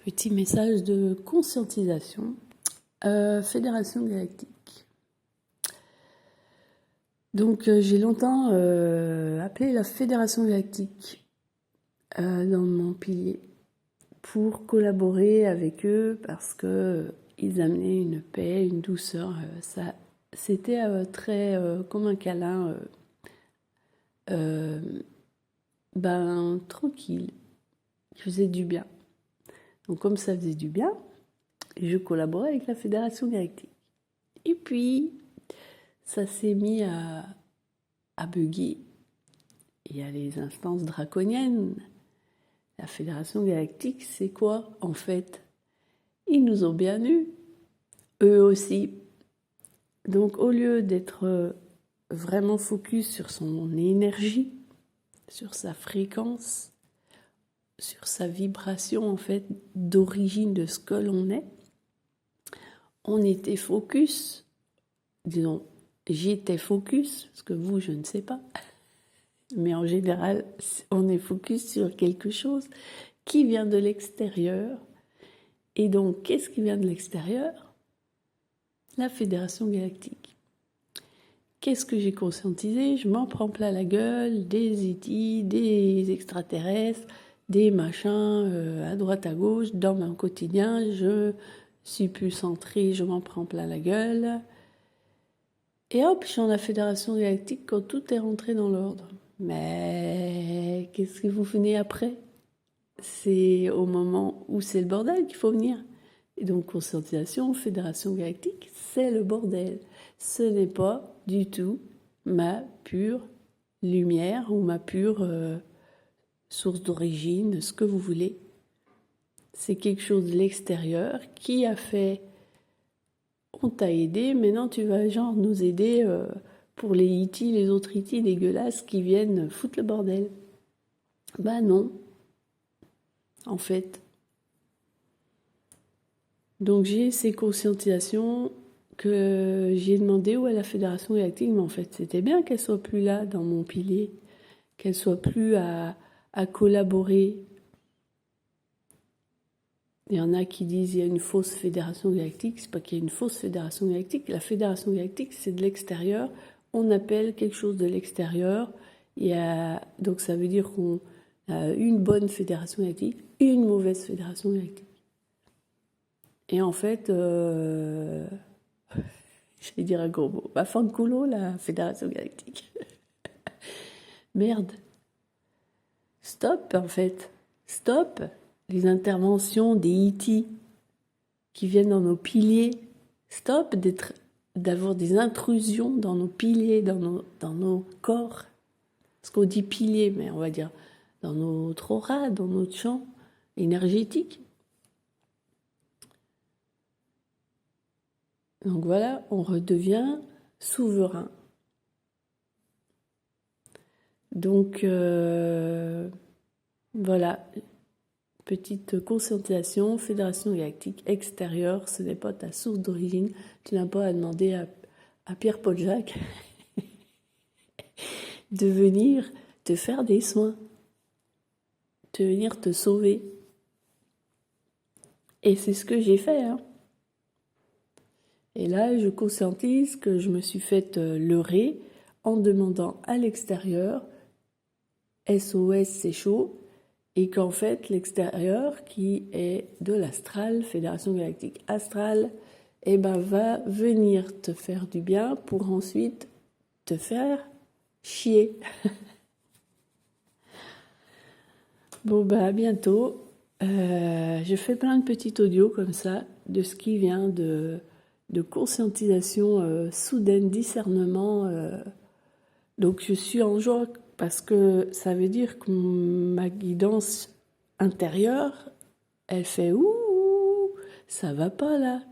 Petit message de conscientisation. Fédération galactique. Donc j'ai longtemps appelé la Fédération galactique dans mon pilier pour collaborer avec eux parce que ils amenaient une paix, une douceur. C'était très comme un câlin, tranquille, qui faisait du bien. Donc comme ça faisait du bien, je collaborais avec la Fédération galactique. Et puis, ça s'est mis à bugger. Il y a les instances draconiennes. La Fédération galactique, c'est quoi en fait? Ils nous ont bien eus, eux aussi. Donc au lieu d'être vraiment focus sur son énergie, sur sa fréquence, sur sa vibration en fait d'origine de ce que l'on est, on était focus, disons, j'étais focus, parce que vous, je ne sais pas, mais en général, on est focus sur quelque chose qui vient de l'extérieur. Et donc, qu'est-ce qui vient de l'extérieur? La Fédération galactique. Qu'est-ce que j'ai conscientisé? Je m'en prends plein la gueule, des E.T., des extraterrestres, des machins à droite à gauche, dans mon quotidien, je suis plus centrée, je m'en prends plein la gueule. Et hop, je suis en la Fédération galactique quand tout est rentré dans l'ordre. Mais qu'est-ce que vous venez après? C'est au moment où c'est le bordel qu'il faut venir. Et donc, conscientisation, Fédération galactique, c'est le bordel. Ce n'est pas du tout ma pure lumière ou ma pure source d'origine, ce que vous voulez. C'est quelque chose de l'extérieur qui a fait... On t'a aidé, maintenant tu vas genre nous aider pour les E.T., les autres E.T. dégueulasses qui viennent foutre le bordel. Bah non, en fait. Donc j'ai ces conscientisations que j'ai demandé à la Fédération galactique, mais en fait c'était bien qu'elle soit plus là dans mon pilier, qu'elle soit plus à collaborer. Il y en a qui disent qu'il y a une fausse Fédération galactique. C'est pas qu'il y a une fausse Fédération galactique. La Fédération galactique, c'est de l'extérieur. On appelle quelque chose de l'extérieur. Donc ça veut dire qu'on a une bonne Fédération galactique, une mauvaise Fédération galactique. Et en fait, je vais dire un gros mot. Fanculo, la Fédération galactique. Merde. Stop, en fait. Stop. Les interventions des E.T. qui viennent dans nos piliers. Stop d'avoir des intrusions dans nos piliers, dans nos corps. Parce qu'on dit piliers, mais on va dire dans notre aura, dans notre champ énergétique. Donc voilà, on redevient souverain. Donc voilà. Petite conscientisation, Fédération galactique extérieure, ce n'est pas ta source d'origine. Tu n'as pas à demander à Pierre-Paul Jacques de venir te faire des soins, de venir te sauver. Et c'est ce que j'ai fait. Et là, je conscientise que je me suis faite leurrer en demandant à l'extérieur, SOS, c'est chaud, et qu'en fait, l'extérieur, qui est de l'astral, Fédération galactique astrale, va venir te faire du bien pour ensuite te faire chier. Bon, à bientôt. Je fais plein de petits audios comme ça, de ce qui vient de conscientisation soudaine, discernement. Donc, je suis en joie parce que ça veut dire que ma guidance intérieure, elle fait « ouh, ça va pas là ».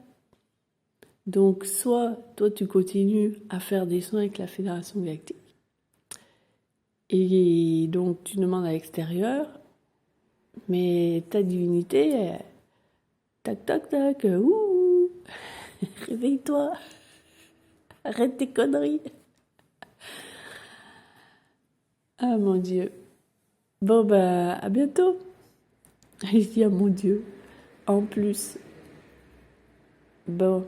Donc, soit toi, tu continues à faire des soins avec la Fédération galactique, et donc tu demandes à l'extérieur, mais ta divinité, tac, tac, tac, ouh, réveille-toi, arrête tes conneries. Ah mon Dieu. Bon, à bientôt. Je dis à mon Dieu. En plus, bon,